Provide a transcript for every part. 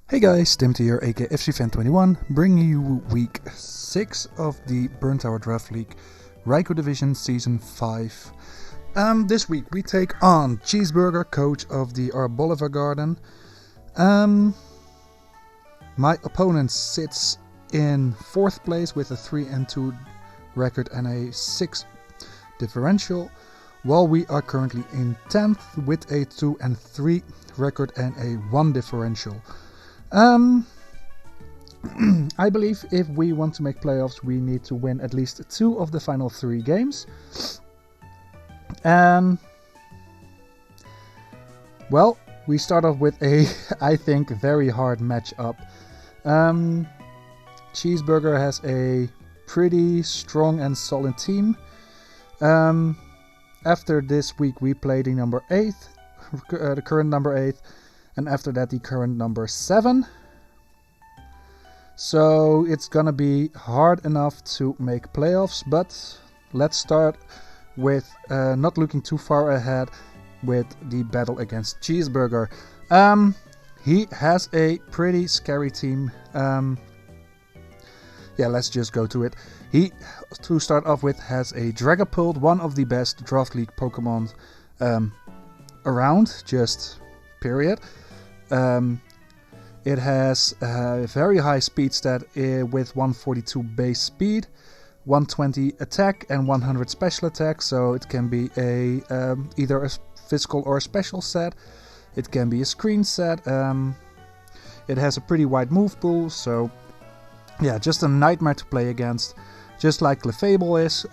Hey guys, Timothy here, aka FCFan21, bringing you week 6 of the Burnt Tower Draft League, Raikou Division Season 5. This week we take on Cheeseburger, coach of the Arboliva Garden. My opponent sits in 4th place with a 3-2 record and a 6 differential, while we are currently in 10th with a 2-3 record and a 1 differential. I believe if we want to make playoffs, we need to win at least 2 of the final 3 games. Well, we start off with a, I think, very hard matchup. Cheeseburger has a pretty strong and solid team. After this week, we play the number 8, the current number 8. And after that, the current number 7. So it's gonna be hard enough to make playoffs. But let's start with not looking too far ahead with the battle against Cheeseburger. He has a pretty scary team. Yeah, let's just go to it. He, to start off with, has a Dragapult, one of the best Draft League Pokemon around, just period. It has a very high speed stat with 142 base speed, 120 attack and 100 special attack, so it can be a either a physical or a special set. It can be a screen set. It has a pretty wide move pool, so yeah, just a nightmare to play against, just like Clefable is.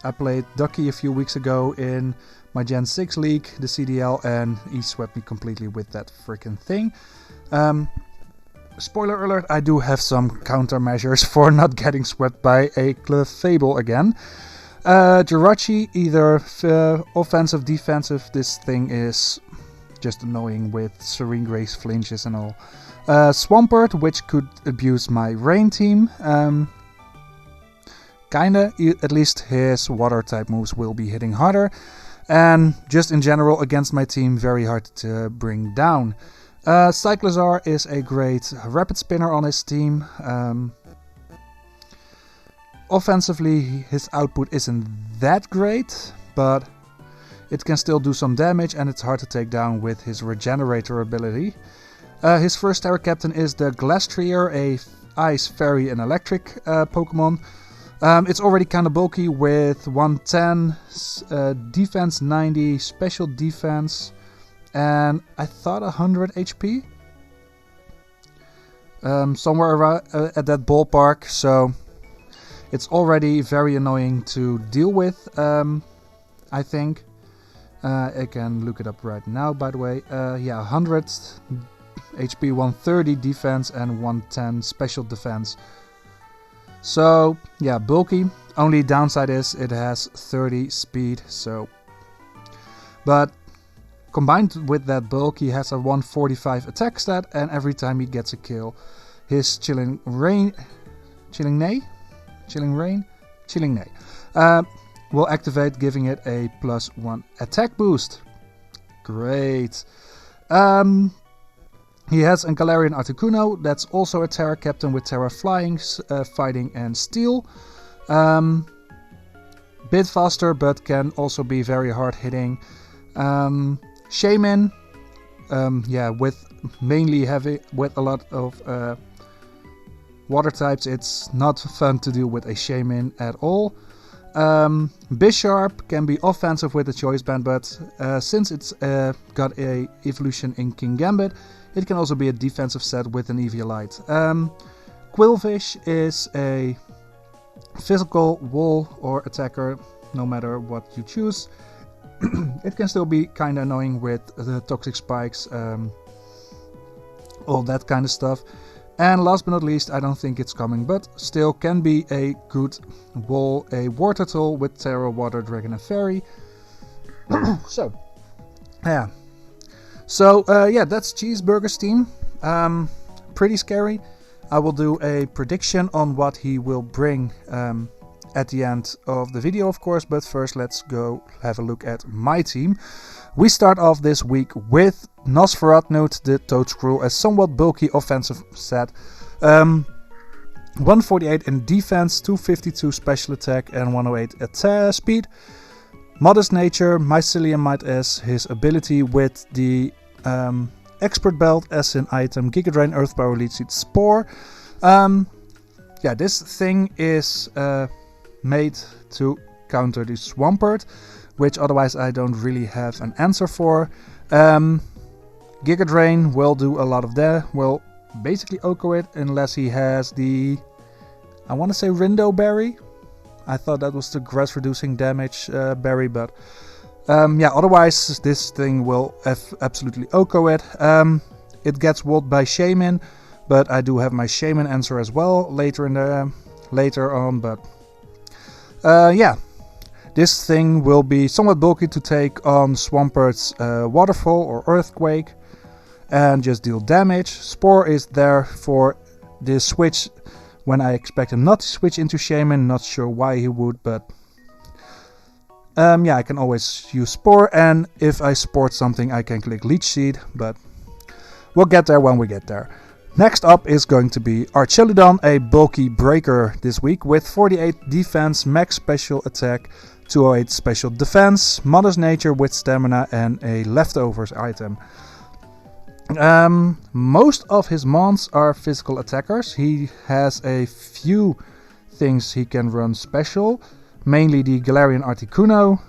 I played Ducky a few weeks ago in my Gen 6 league, the CDL, and he swept me completely with that freaking thing. Spoiler alert, I do have some countermeasures for not getting swept by a Clefable again. Jirachi, either offensive, defensive, this thing is just annoying with Serene Grace flinches and all. Swampert, which could abuse my rain team. Kinda, at least his water type moves will be hitting harder. And just in general against my team, very hard to bring down. Cyclizar is a great rapid spinner on his team. Offensively, his output isn't that great, but it can still do some damage and it's hard to take down with his regenerator ability. His first Terra Captain is the Glastrier, a ice, fairy and electric Pokemon. It's already kind of bulky with 110 defense, 90 special defense, and I thought 100 HP. Somewhere around at that ballpark, so it's already very annoying to deal with, I think. I can look it up right now, by the way. Yeah, 100 HP, 130 defense and 110 special defense. So, yeah, bulky. Only downside is it has 30 speed, so... But combined with that bulk, he has a 145 attack stat, and every time he gets a kill, his Chilling Rain will activate, giving it a +1 attack boost. Great. He has a Galarian Articuno, that's also a Terra Captain with Terra Flying, Fighting and Steel. Bit faster, but can also be very hard hitting. Shaman, yeah, with mainly heavy, with a lot of water types, it's not fun to deal with a Shaman at all. Bisharp can be offensive with the Choice Band, but since it's got a evolution in King Gambit, it can also be a defensive set with an Eviolite. Quillfish is a physical wall or attacker, no matter what you choose. It can still be kind of annoying with the toxic spikes, all that kind of stuff. And last but not least, I don't think it's coming, but still can be a good wall, a Water Tool with Terra, Water, Dragon and Fairy. So, yeah. So, yeah, that's Cheeseburger's team. Pretty scary. I will do a prediction on what he will bring at the end of the video, of course, but first let's go have a look at my team. We start off this week with Nosferatu, the Toadscrew, a somewhat bulky offensive set. 148 in defense, 252 special attack and 108 speed. Modest nature, Mycelium might as his ability with the expert belt as an item, Giga Drain, Earth Power, Leech Seed, Spore. Yeah, this thing is made to counter the Swampert, which otherwise I don't really have an answer for. Giga Drain will do a lot of that, will basically Oko it unless he has the, I want to say Rindo Berry. I thought that was the grass reducing damage berry, but yeah, otherwise this thing will absolutely Oko it. It gets walled by Shaman, but I do have my Shaman answer as well later on. But yeah, this thing will be somewhat bulky to take on Swampert's Waterfall or Earthquake and just deal damage. Spore is there for the switch when I expect him not to switch into Shaman. Not sure why he would, but yeah, I can always use Spore, and if I sport something I can click Leech Seed, but we'll get there when we get there. Next up is going to be Archeludon, a bulky breaker this week with 48 defense, max special attack, 208 special defense, modest nature with stamina and a leftovers item. Most of his mons are physical attackers. He has a few things he can run special, mainly the Galarian Articuno.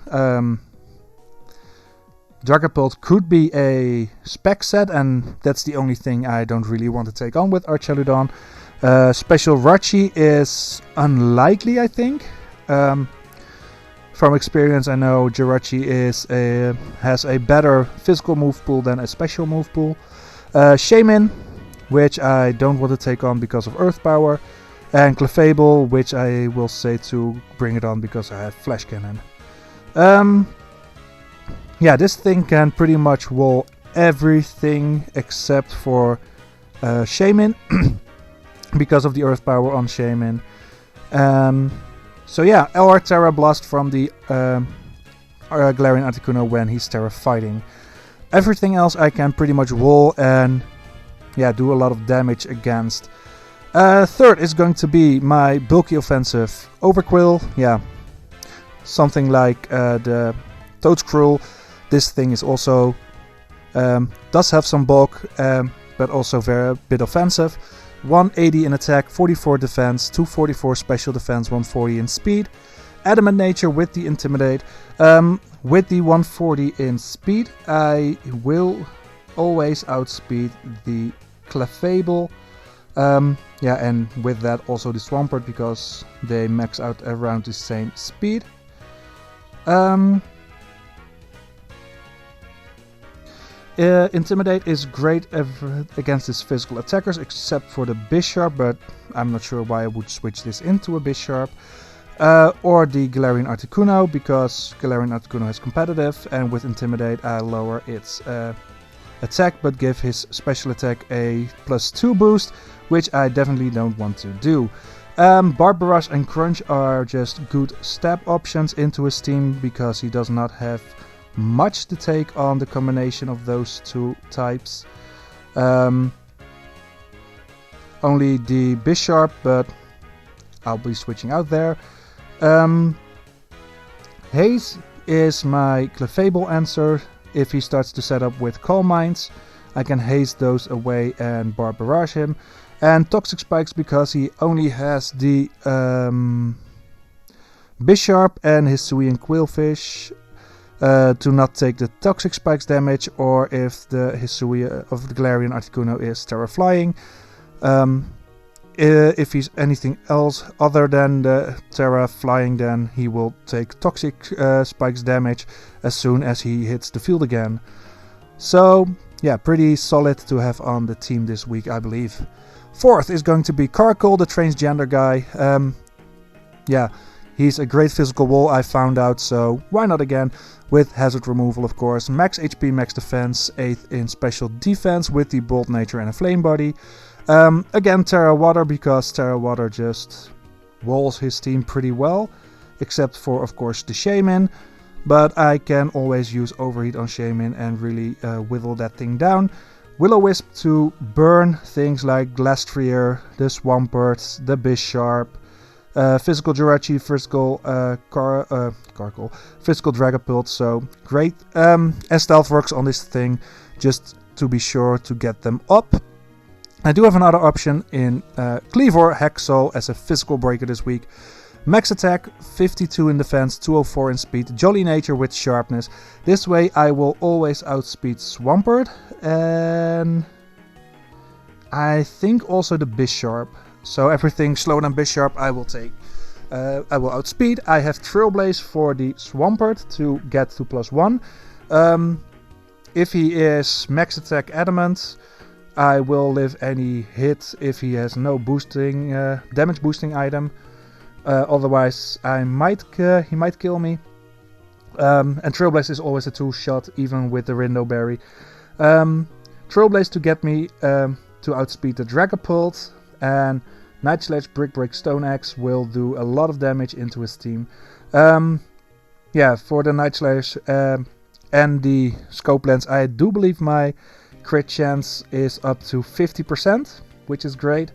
Dragapult could be a spec set, and that's the only thing I don't really want to take on with Archeludon. Special Rachi is unlikely, I think. From experience, I know Jirachi has a better physical move pool than a special move pool. Shaman, which I don't want to take on because of Earth Power. And Clefable, which I will say to bring it on because I have Flash Cannon. Yeah, this thing can pretty much wall everything except for Shaman because of the Earth Power on Shaman. So yeah, LR Terra Blast from the Galarian Articuno when he's Terra fighting. Everything else I can pretty much wall and yeah, do a lot of damage against. Third is going to be my bulky offensive Overquill. Yeah, something like the Toadscrew. This thing is also does have some bulk, but also very bit offensive. 180 in attack, 44 defense, 244 special defense, 140 in speed. Adamant nature with the Intimidate. With the 140 in speed, I will always outspeed the Clefable. Yeah, and with that also the Swampert because they max out around the same speed. Intimidate is great against his physical attackers except for the Bisharp, but I'm not sure why I would switch this into a Bisharp. Or the Galarian Articuno because Galarian Articuno is competitive, and with Intimidate I lower its attack but give his special attack a +2 boost, which I definitely don't want to do. Barbarage and Crunch are just good stab options into his team because he does not have much to take on the combination of those two types. Only the Bisharp, but I'll be switching out there. Haze is my Clefable answer. If he starts to set up with Calm Minds, I can haze those away and Barbarage him. And Toxic Spikes because he only has the Bisharp and his Hisuian Quillfish to not take the Toxic Spikes damage, or if the Hisuian of the Galarian Articuno is Terra Flying. If he's anything else other than the Terra Flying, then he will take Toxic Spikes damage as soon as he hits the field again. So yeah, pretty solid to have on the team this week, I believe. Fourth is going to be Carkol, the transgender guy. Yeah, he's a great physical wall, I found out, so why not again? With hazard removal, of course. Max HP, max defense, 8th in special defense with the bold nature and a flame body. Again, Terra Water because Terra Water just walls his team pretty well, except for, of course, the Shaman. But I can always use Overheat on Shaman and really whittle that thing down. Will-O-Wisp to burn things like Glastrier, the Swampert, the Bisharp, Physical Jirachi, Physical Carkle, Physical Dragapult. So great as Stealth Rocks on this thing, just to be sure to get them up. I do have another option in Cleavor Haxel as a physical breaker this week. Max attack, 52 in defense, 204 in speed, Jolly Nature with sharpness. This way I will always outspeed Swampert, and I think also the Bisharp. So everything slower than Bisharp I will take. I will outspeed. I have Trailblaze for the Swampert to get to +1. If he is max attack adamant, I will live any hit if he has no boosting damage boosting item. Otherwise, he might kill me. And Trailblaze is always a 2-shot, even with the Rindo Berry. Trailblaze to get me to outspeed the Dragapult, and Night Slash, Brick Break, Stone Axe will do a lot of damage into his team. Yeah, for the Night Slash and the Scope Lens, I do believe my crit chance is up to 50%, which is great.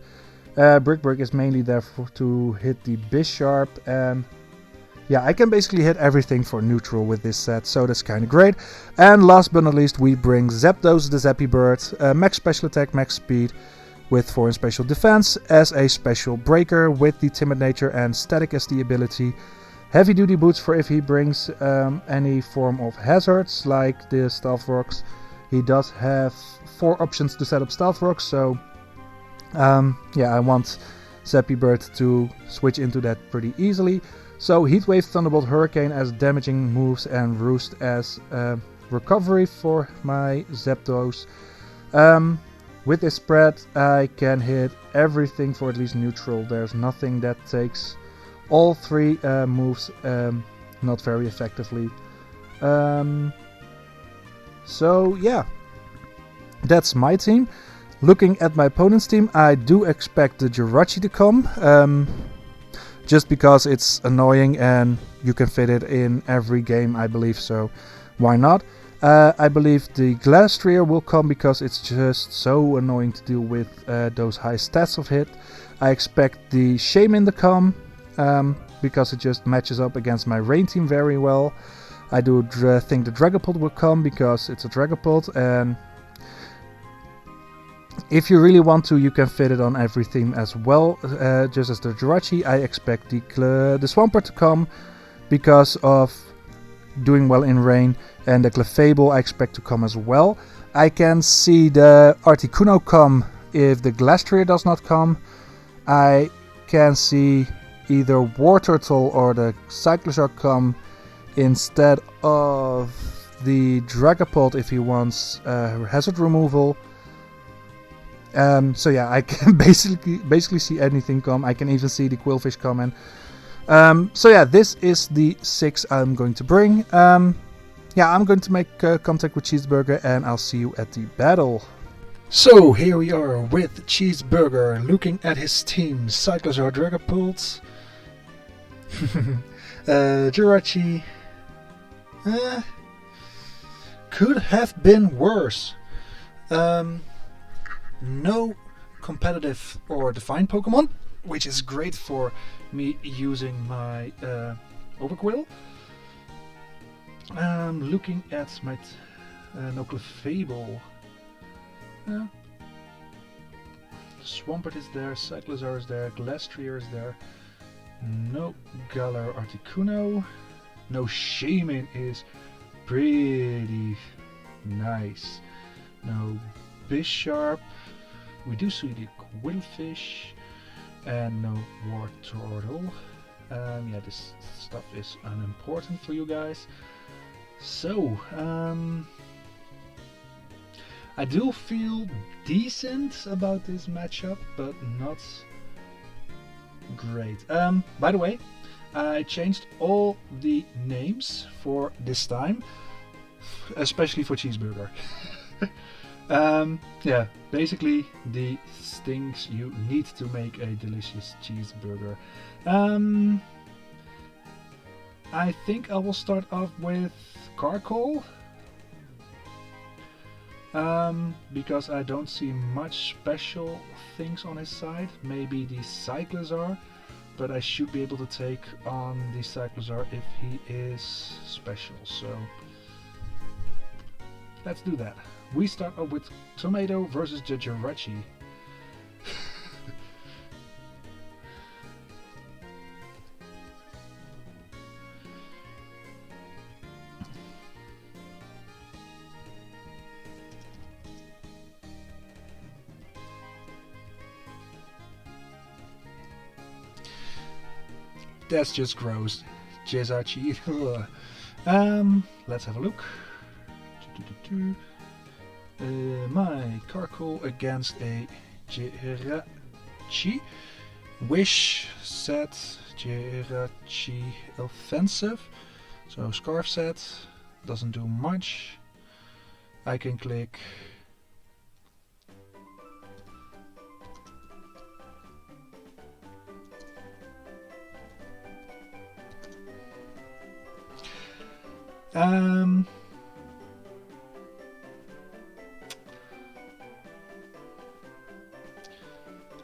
Brick Break is mainly there to hit the Bisharp, and yeah, I can basically hit everything for neutral with this set, so that's kind of great. And last but not least, we bring Zapdos, the Zappy Bird, max special attack, max speed, with 4 in special defense, as a special breaker with the Timid Nature and Static as the ability. Heavy duty boots for if he brings any form of hazards, like the Stealth Rocks. He does have 4 options to set up Stealth Rocks, so yeah, I want Zappy Bird to switch into that pretty easily. So Heatwave, Thunderbolt, Hurricane as damaging moves, and Roost as recovery for my Zapdos. With this spread, I can hit everything for at least neutral. There's nothing that takes all 3 moves not very effectively. So yeah, that's my team. Looking at my opponent's team, I do expect the Jirachi to come, just because it's annoying and you can fit it in every game, I believe, so why not? I believe the Glastrier will come because it's just so annoying to deal with those high stats of hit. I expect the Shaman to come, because it just matches up against my Rain team very well. I do think the Dragapult will come because it's a Dragapult, and if you really want to, you can fit it on every theme as well, just as the Jirachi. I expect the Swampert to come because of doing well in rain, and the Clefable I expect to come as well. I can see the Articuno come if the Glastrier does not come. I can see either War Turtle or the Cyclozar come instead of the Dragapult if he wants hazard removal. So yeah, I can basically see anything come. I can even see the Quillfish coming. So yeah, this is the 6 I'm going to bring. Yeah, I'm going to make contact with Cheeseburger, and I'll see you at the battle. So here we are with Cheeseburger, looking at his team. Cyclozar, Dragapult, Jirachi. Could have been worse. No competitive or defined Pokemon, which is great for me using my Overquill. Looking at my no Clefable. Swampert is there, Cyclozar is there, Glastrier is there. No Galar Articuno. No Shaman is pretty nice. No Bisharp. We do see the Quillfish, and no War Turtle. Yeah, this stuff is unimportant for you guys. So, I do feel decent about this matchup, but not great. By the way, I changed all the names for this time, especially for Cheeseburger. Yeah, basically the things you need to make a delicious cheeseburger. I think I will start off with charcoal. Because I don't see much special things on his side. Maybe the Cyclizar, but I should be able to take on the Cyclizar if he is special. So let's do that. We start off with Tomato versus Jirachi. That's just gross. Jirachi. Let's have a look. My charcoal against a Jirachi. Wish set Jirachi offensive. So scarf set doesn't do much. I can click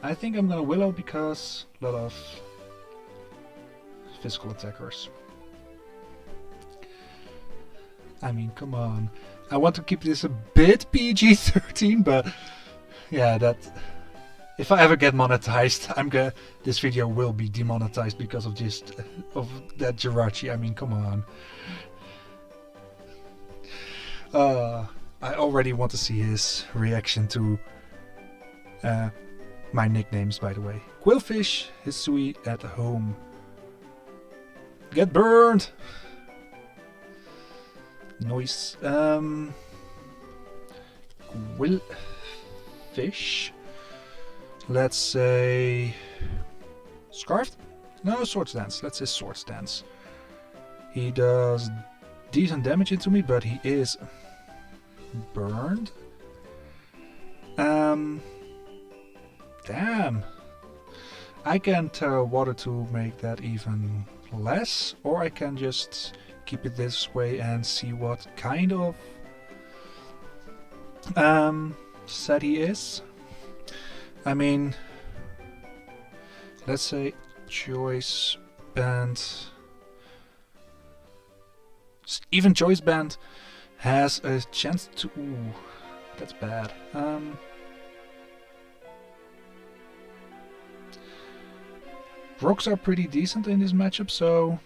I think I'm gonna Willow because a lot of physical attackers. I mean, come on. I want to keep this a bit PG-13, but yeah, that if I ever get monetized, this video will be demonetized because of that Jirachi. I mean, come on. I already want to see his reaction to my nicknames, by the way. Quillfish, Hisui at home. Get burned! Noise. Quillfish. Let's say Scarfed? No, Sword Stance. Let's say Sword Stance. He does decent damage into me, but he is burned. Damn. I can Terra Water to make that even less, or I can just keep it this way and see what kind of set he is. I mean, let's say Choice Band. Even Choice Band has a chance to... Ooh, that's bad. Rocks are pretty decent in this matchup, so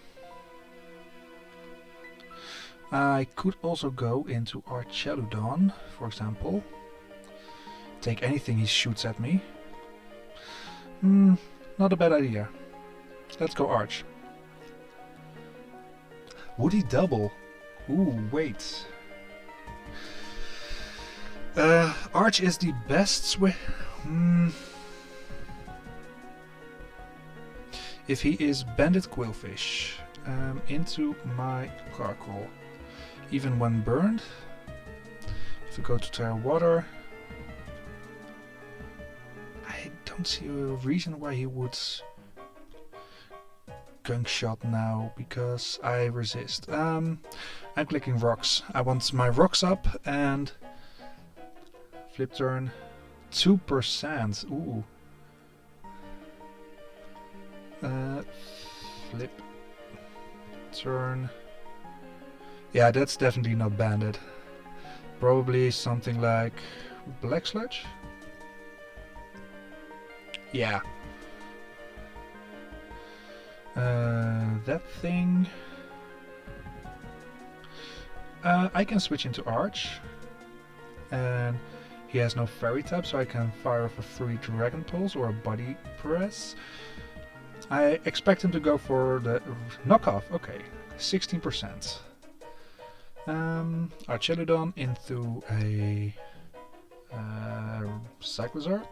I could also go into Archeludon, for example. Take anything he shoots at me. Not a bad idea. Let's go Arch. Would he double? Ooh, wait. Arch is the best swing. If he is Bandit Quillfish into my Carkol, even when burned, if we go to Terra Water, I don't see a reason why he would Gunk Shot now, because I resist. I'm clicking Rocks. I want my Rocks up and flip turn 2%. Ooh. Flip turn. Yeah, that's definitely not banded. Probably something like Black Sludge. Yeah. That thing. I can switch into Arch, and he has no Fairy type, so I can fire off a free Dragon Pulse or a Body Press. I expect him to go for the knockoff. Okay, 16%. Archeludon into a Cyclizar.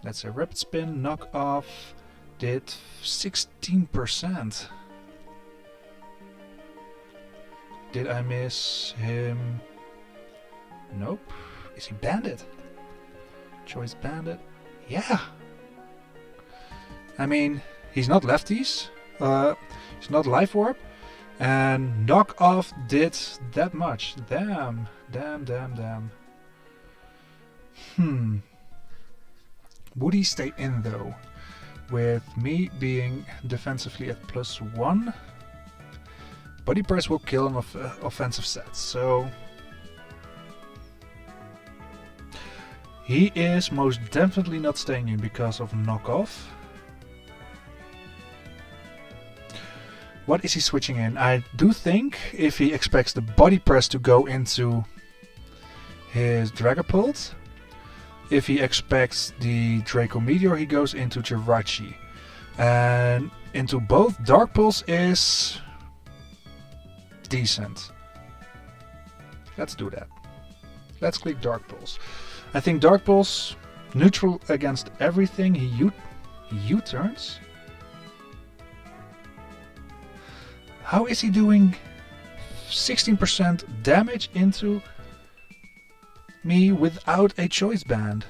Let's say Rapid Spin, knockoff, did 16%. Did I miss him? Nope. Is he banded? Choice banded? Yeah. I mean, he's not lefties. He's not life warp. And knock off did that much. Damn. Would he stay in though? With me being defensively at +1. Body press will kill an offensive set. So he is most definitely not staying in because of knockoff. What is he switching in? I do think if he expects the body press to go into his Dragapult, if he expects the Draco Meteor, he goes into Jirachi. And into both Dark Pulse is decent. Let's do that. Let's click Dark Pulse. I think Dark Pulse, neutral against everything. He U-turns. How is he doing 16% damage into me without a choice band?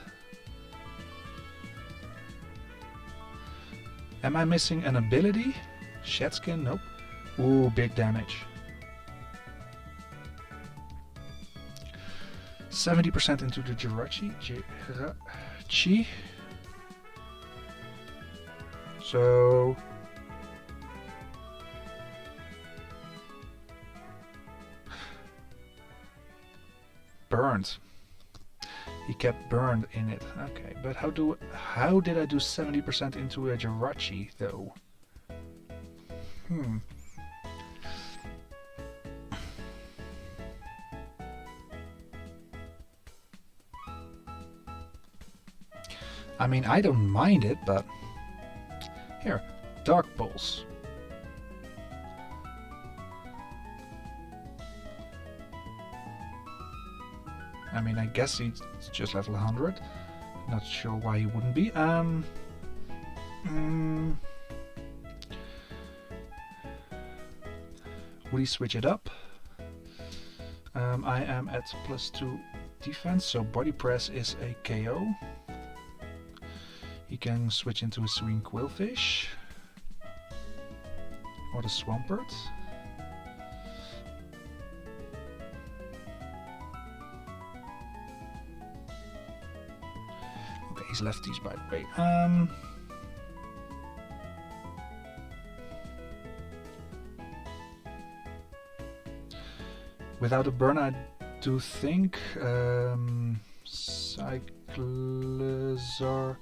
Am I missing an ability? Shed Skin? Nope. Ooh, big damage. 70% into the Jirachi. Chi. So burned. He kept burned in it. Okay, but how did I do 70% into a Jirachi though? I mean, I don't mind it, but here, Dark Pulse. I mean, I guess he's just level 100. Not sure why he wouldn't be. Would he switch it up? I am at +2 defense, so body press is a KO. He can switch into a Serene Quillfish or the Swampert. Okay, he's lefties by the way. Without a burn, I do think Cyclizar,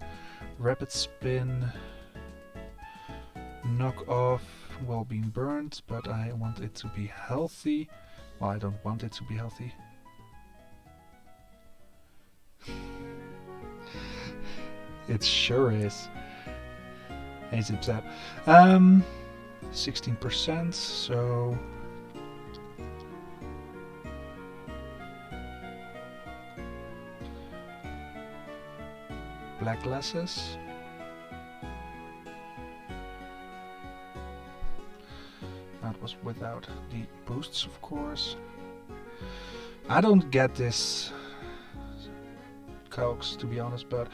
Rapid Spin, knock off while being burned, but I want it to be healthy. Well, I don't want it to be healthy. It sure is. Hey, Zip Zap. 16%, so black glasses. That was without the boosts, of course. I don't get this Coax, to be honest, but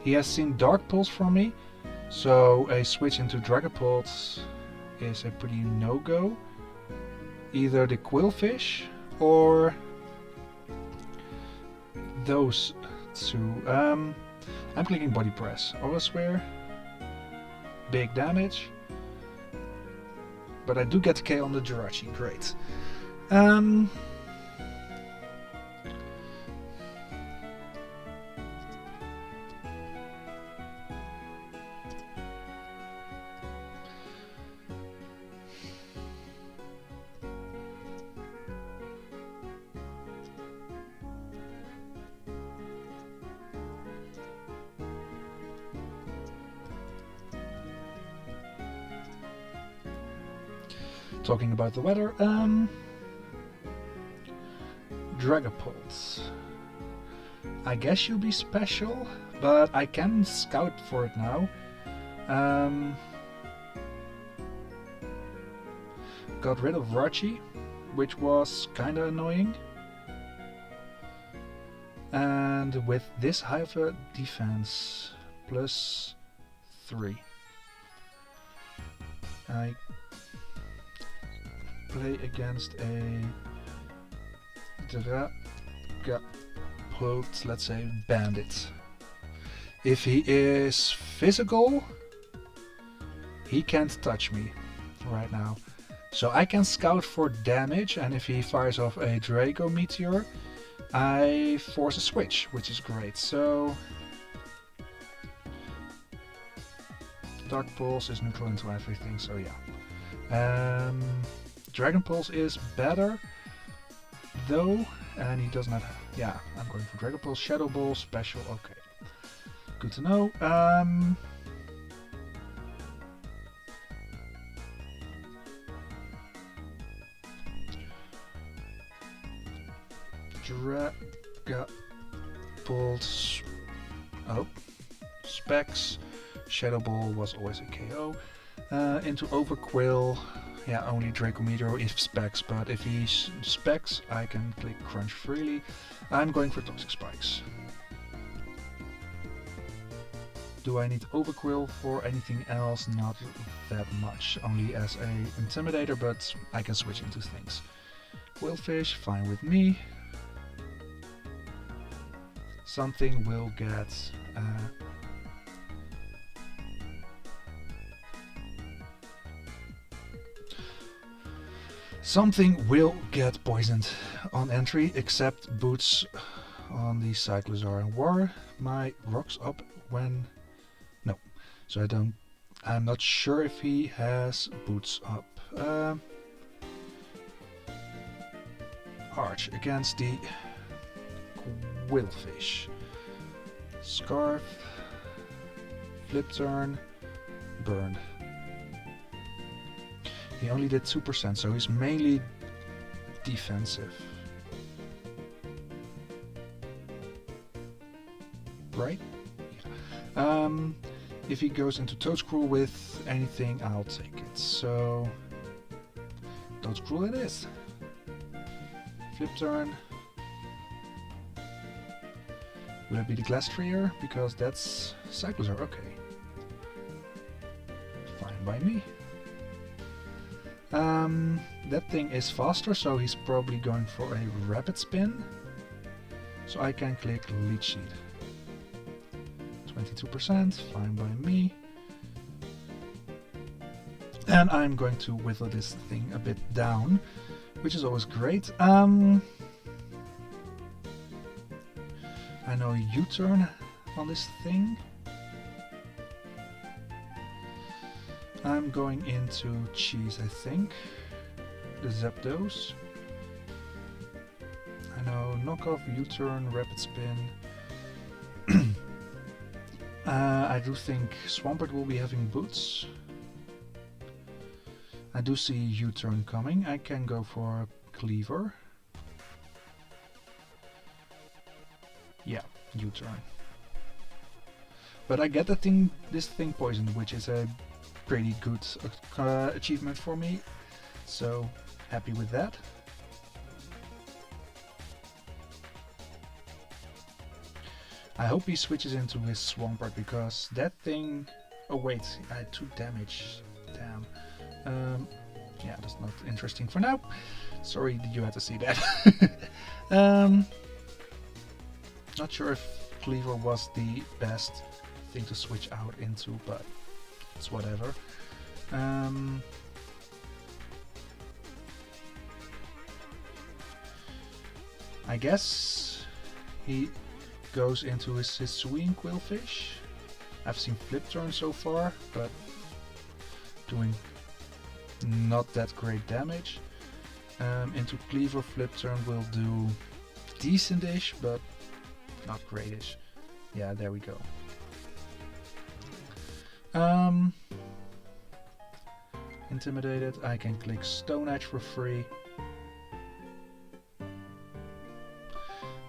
he has seen Dark Pulse from me, so a switch into Dragapult is a pretty no-go. Either the Quillfish or those two. I'm clicking Body Press. Aurosware, big damage, but I do get K on the Jirachi. Great. Talking about the weather, Dragapult. I guess you'll be special, but I can scout for it now. got rid of Rachi, which was kinda annoying. And with this high of a defense, +3, I play against a Dragapult, let's say bandit. If he is physical, he can't touch me right now. So I can scout for damage, and if he fires off a Draco Meteor, I force a switch, which is great. So Dark Pulse is neutral into everything, so yeah. Dragon Pulse is better, though, and he does not. Yeah, I'm going for Dragon Pulse, Shadow Ball, special. Okay, good to know. Dragapult. Oh, Specs. Shadow Ball was always a KO. Into Overquill. Yeah, only Draco Meteor if Specs, but if he's Specs, I can click Crunch freely. I'm going for Toxic Spikes. Do I need Overquill for anything else? Not that much, only as a Intimidator, but I can switch into things. Quillfish, fine with me. Something will get... something will get poisoned on entry, except Boots on the Cyclozar and War. My rocks up when... no, so I'm not sure if he has Boots up. Arch against the Quillfish. Scarf, Flip Turn, Burned. He only did 2%, so he's mainly defensive. Right? Yeah. If he goes into Toadscruel with anything, I'll take it. So, Toadscruel it is. Flip Turn. Will it be the Glastrier? Because that's Cyclozar, okay. Fine by me. That thing is faster, so he's probably going for a Rapid Spin. So I can click Leech Seed. 22%, fine by me. And I'm going to whittle this thing a bit down, which is always great. I know U-turn on this thing. I'm going into Cheese, I think. The Zapdos. I know knockoff, U-turn, Rapid Spin. I do think Swampert will be having Boots. I do see U-turn coming. I can go for Cleaver. Yeah, U-turn. But I get this thing poisoned, which is a pretty good achievement for me. So happy with that. I hope he switches into his Swampert, because that thing... oh wait, I had 2 damage. Damn. Yeah, that's not interesting for now. Sorry you had to see that. Not sure if Cleaver was the best thing to switch out into, but it's whatever. I guess he goes into his Hisuian Quillfish. I've seen Flip Turn so far, but doing not that great damage. Into Cleaver, Flip Turn will do decent-ish, but not great-ish. Yeah, there we go. Intimidated, I can click Stone Edge for free.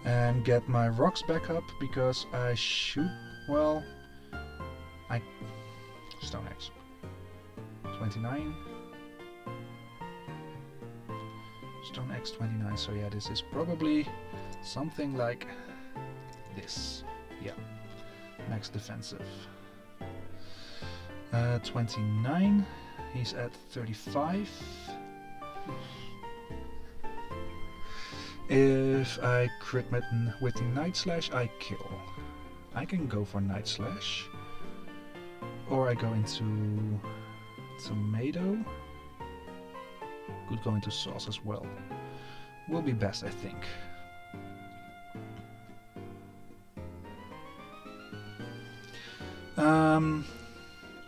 And get my rocks back up, because I should, well, Stone Edge. 29. Stone X29, so yeah, this is probably something like this. Yeah, max defensive. 29, he's at 35. If I crit with the Night Slash, I kill. I can go for Night Slash, or I go into Tomato. Could go into Sauce as well. Will be best, I think.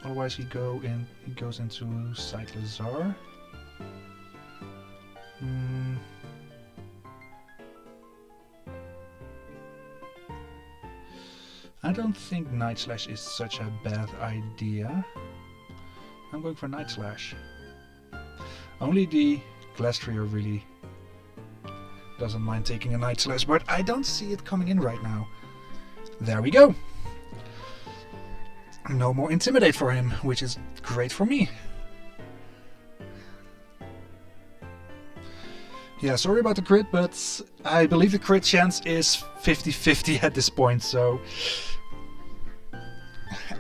Otherwise, he goes into Cyclizar. I don't think Night Slash is such a bad idea. I'm going for Night Slash. Only the Glastrier really doesn't mind taking a Night Slash, but I don't see it coming in right now. There we go. No more Intimidate for him, which is great for me. Yeah, sorry about the crit, but I believe the crit chance is 50-50 at this point, so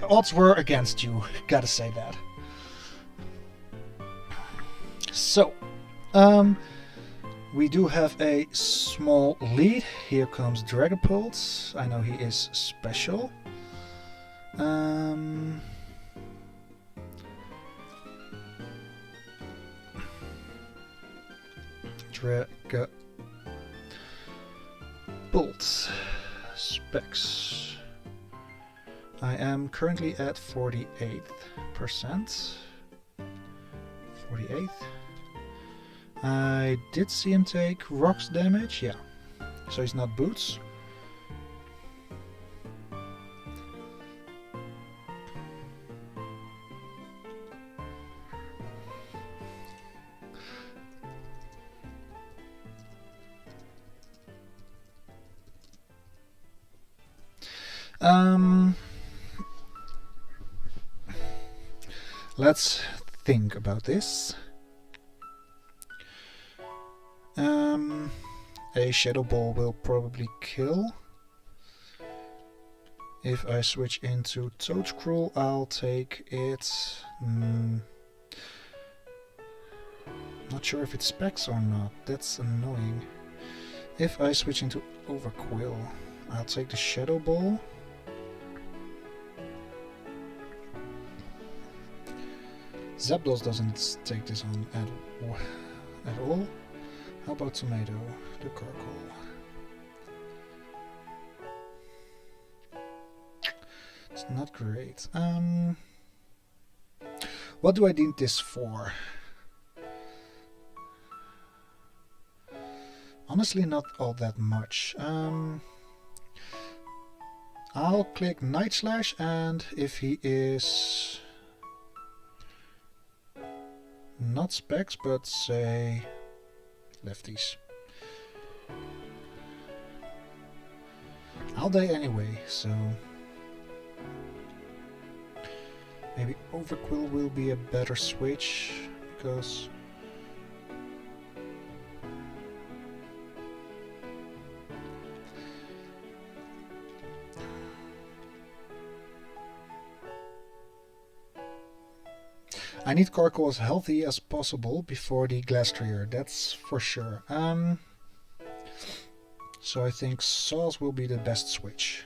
odds were against you, gotta say that. So, we do have a small lead. Here comes Dragapult. I know he is special. Dragapult. Specs. I am currently at 48%. 48th. I did see him take rocks damage, yeah. So he's not boots. Let's think about this. A Shadow Ball will probably kill. If I switch into Toadscruel, I'll take it. Not sure if it specs or not. That's annoying. If I switch into Overquill, I'll take the Shadow Ball. Zapdos doesn't take this on at all. How about Tomato, the Carkol? It's not great. What do I need this for? Honestly, not all that much. I'll click Night Slash, and if he is not specs, but say lefties, I'll die anyway, so maybe Overquill will be a better switch, because I need Carkol as healthy as possible before the Glastrier, that's for sure. So I think Sauce will be the best switch.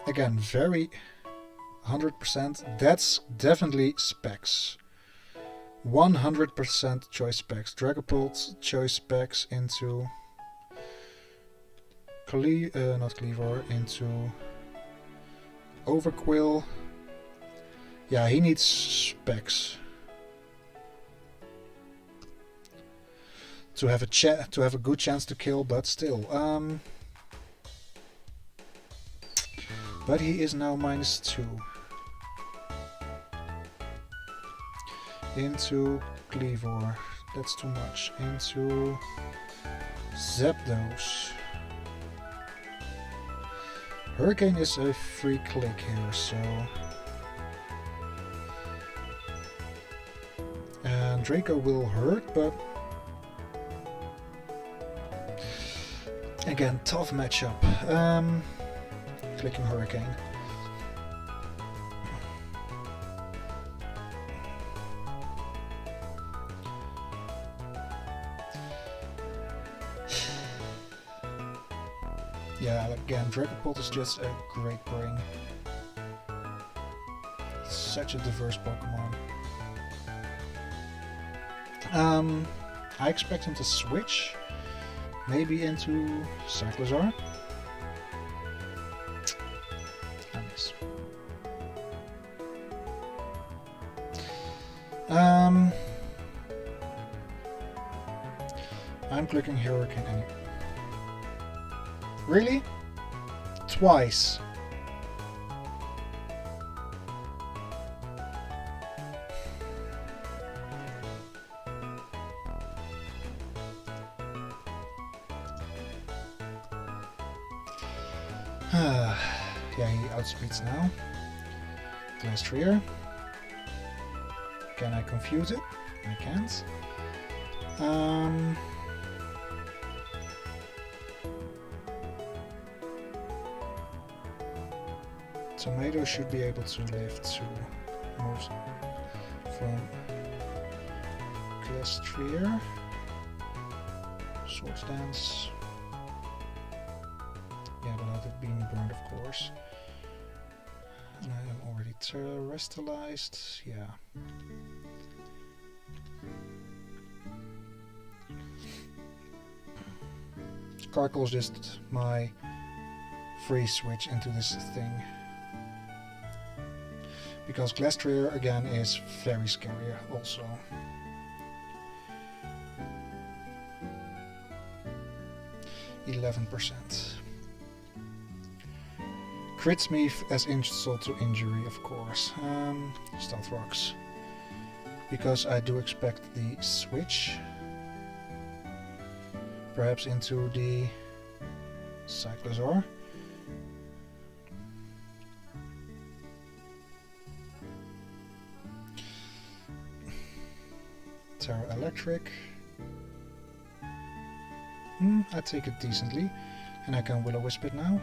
Again, very 100%, that's definitely specs. 100% choice specs. Dragapult choice specs into not Cleaver, into Overquill. Yeah, he needs specs to have a good chance to kill, but still. But he is now -2. Into Cleavor, that's too much. Into Zapdos. Hurricane is a free click here, so. And Draco will hurt, but Again, tough matchup. Clicking Hurricane. Yeah, again, Dragapult is just a great bring. Such a diverse Pokemon. I expect him to switch, maybe into Cyclozar. I miss. I'm clicking Hurricane anyway. Really? Twice. Yeah, he outspeeds now. Glastrier. Can I confuse it? I can't. Tomato should be able to live 2 moves from Glastrier. Swords Dance. Yeah, without it being burned, of course. And I am already terrestrialized. Yeah. Carkle is just my free switch into this thing. Because Glastrier again is very scary also. %. Crits me as insult to injury, of course. Stealth Rocks. Because I do expect the switch. Perhaps into the Cyclozar. Terra Electric. I take it decently. And I can Will-O-Wisp it now.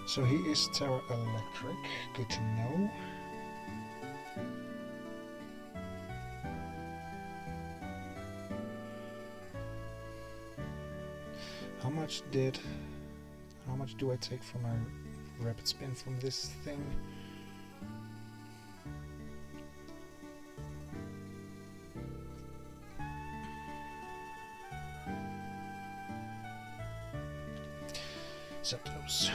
So he is Terra Electric. Good to know. How much do I take from my rapid spin from this thing? Zapdos.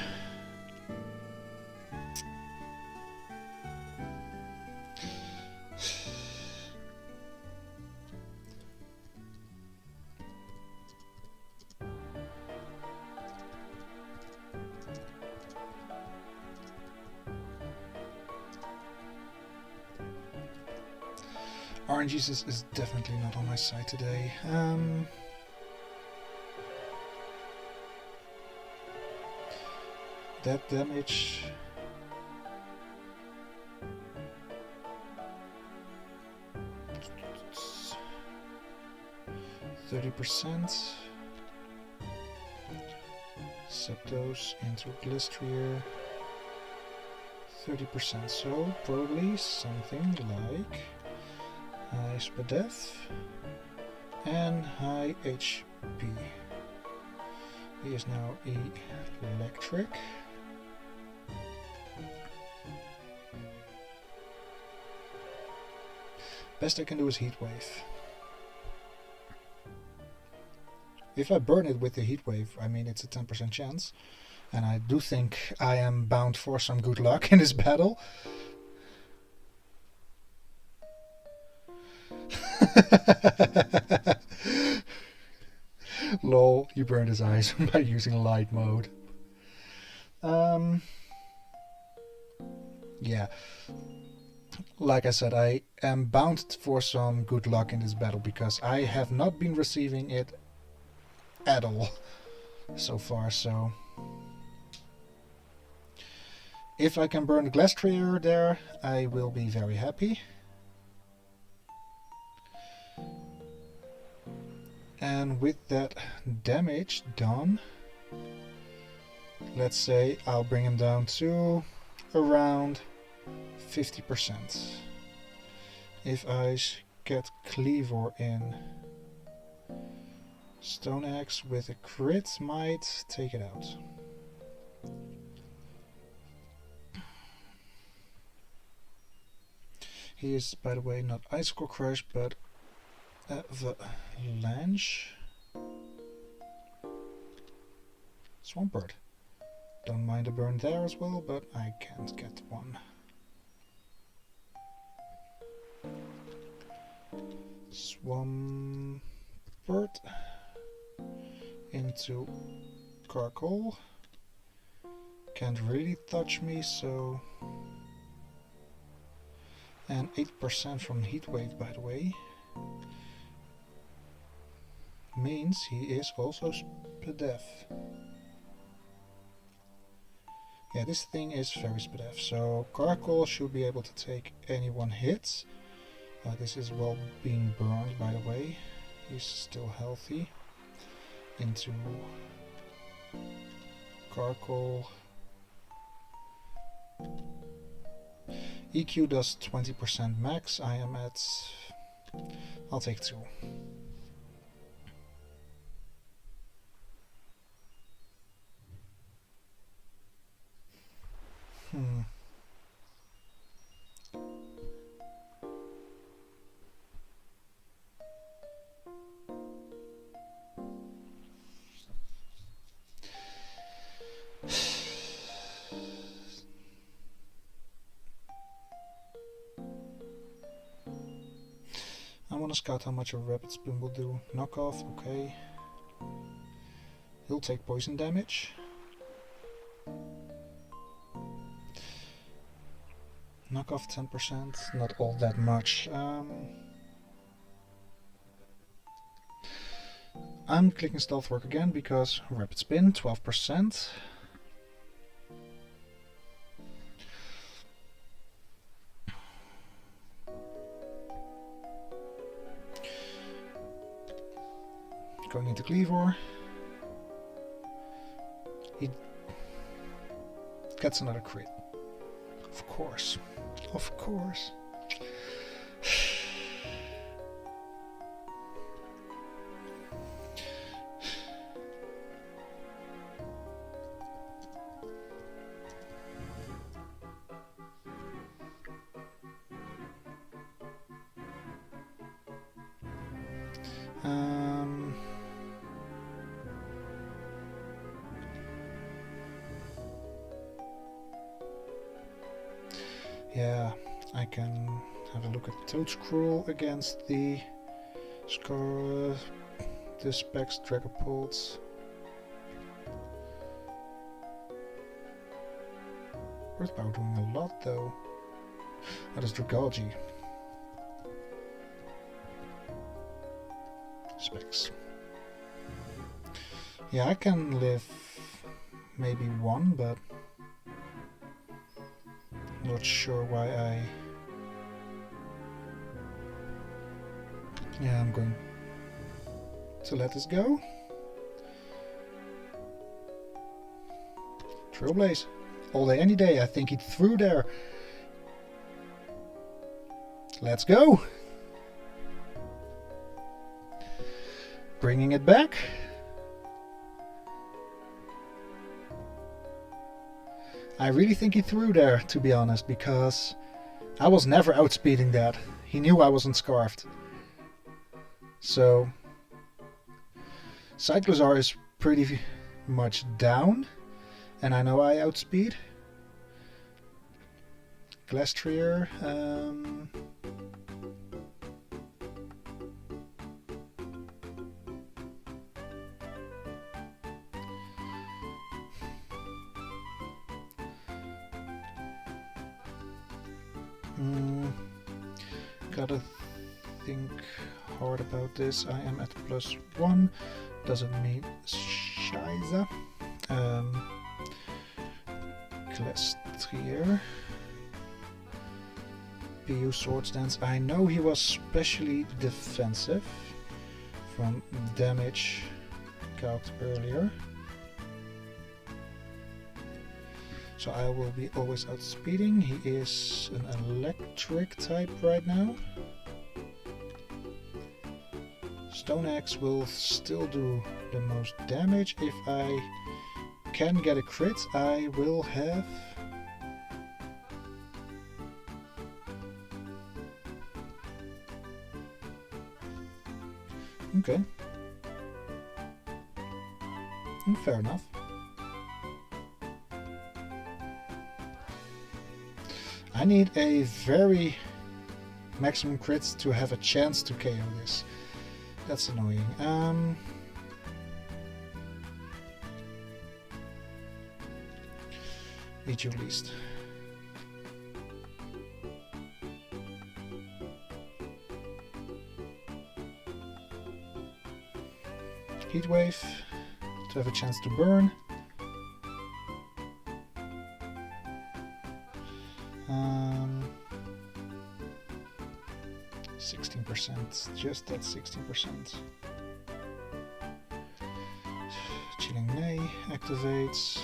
RNGesus is definitely not on my side today. That damage. %. Zapdos into Glastrier. 30%. So probably something like high Spadef and high HP. He is now electric. Best I can do is Heat Wave. If I burn it with the Heat Wave, I mean it's a 10% chance. And I do think I am bound for some good luck in this battle. Lol, he burned his eyes by using light mode. Yeah. Like I said, I am bound for some good luck in this battle because I have not been receiving it at all so far, so If I can burn the glass trigger there, I will be very happy. And with that damage done, let's say I'll bring him down to around 50%. If I get Cleavor in, Stone Axe with a crit might take it out. He is, by the way, not Icicle Crush, but Avalanche. Swampert. Don't mind a burn there as well, but I can't get one. Swampert into Carkol. Can't really touch me, so... And 8% from Heatwave, by the way. Means he is also Spadef. Yeah, this thing is very Spadef, so Carkol should be able to take any one hit. This is well being burned, by the way. He's still healthy. Into Carkol. EQ does 20% max. I am at... I'll take 2. I want to scout how much a Rapid Spoon will do. Knockoff, okay. He'll take poison damage. Knockoff 10%, not all that much. I'm clicking Stealth Work again because Rapid Spin, 12%. Going into Cleavor. He gets another crit. Of course. Of course. Yeah, I can have a look at Toad Scroll against the Specs Dragapults. Earthbow doing a lot though. That is Dragalge. Specs. Yeah, I can live maybe 1, but not sure why I... Yeah, I'm going to let this go. Trailblaze. All day, any day. I think he threw there. Let's go. Bringing it back. I really think he threw there, to be honest, because I was never outspeeding that. He knew I wasn't scarfed. So, Cyclozar is pretty much down, and I know I outspeed. Glastrier, gotta think hard about this. I am at +1. Doesn't mean Scheiße. Glastrier. Geldgier. PU Sword Dance. I know he was specially defensive from damage calced earlier. So I will be always outspeeding. He is an electric type right now. Stone Axe will still do the most damage. If I can get a crit, I will have... Okay. Fair enough. I need a very maximum crit to have a chance to KO this. That's annoying. Need you least. Heatwave to have a chance to burn. 16%, just that 16%. Chilling May activates.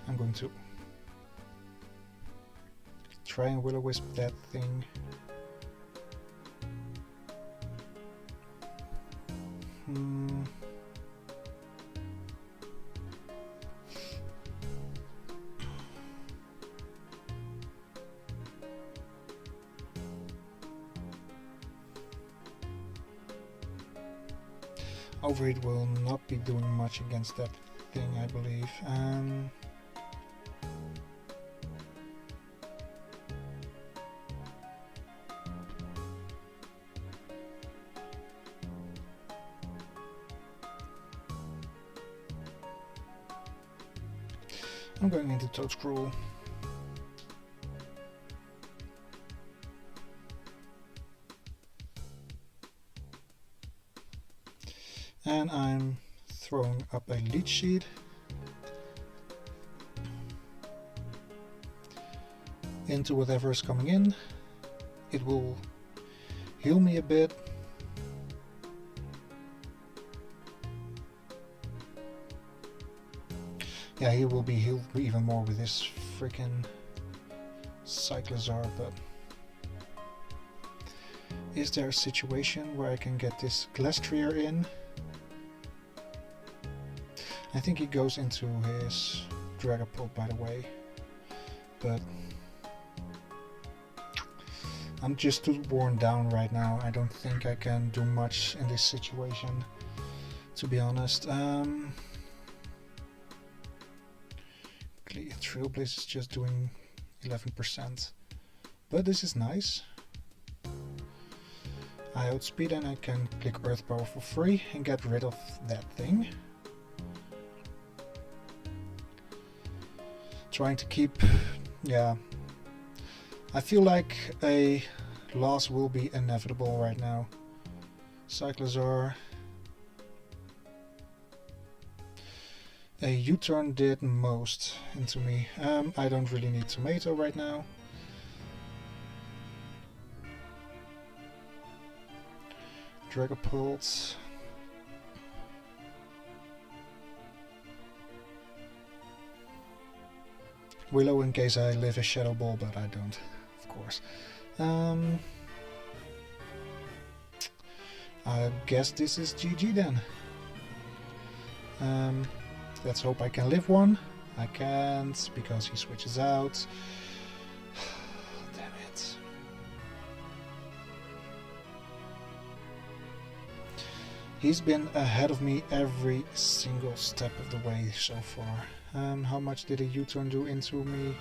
I'm going to try and Will-O-Wisp that thing. Overheat will not be doing much against that thing, I believe. I'm going into Toad Scroll. And I'm throwing up a leech sheet. Into whatever is coming in. It will heal me a bit. Yeah, he will be healed even more with this freaking Cyclozar, but is there a situation where I can get this Glastrier in? I think he goes into his Dragapult, by the way, but I'm just too worn down right now. I don't think I can do much in this situation, to be honest. Trailblaze is just doing 11%, but this is nice. I outspeed and I can click Earth Power for free and get rid of that thing. Trying to keep, yeah, I feel like a loss will be inevitable right now. Cyclozar. A U-turn did most into me. I don't really need Tomato right now. Dragapult. Willow in case I live a Shadow Ball, but I don't, of course. I guess this is GG then. Let's hope I can live one. I can't because he switches out. Damn it. He's been ahead of me every single step of the way so far. How much did a U-turn do into me?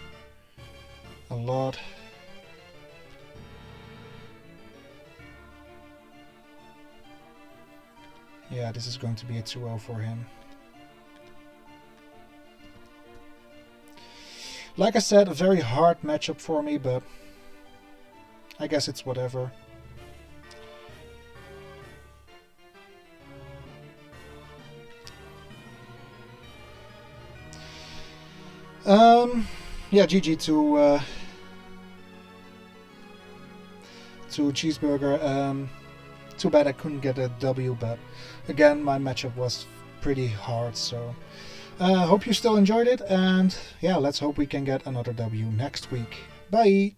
A lot. Yeah, this is going to be a 2-0 for him. Like I said, a very hard matchup for me, but I guess it's whatever. Yeah, GG to Cheeseburger. Too bad I couldn't get a W, but again, my matchup was pretty hard, so hope you still enjoyed it, and yeah, let's hope we can get another W next week. Bye!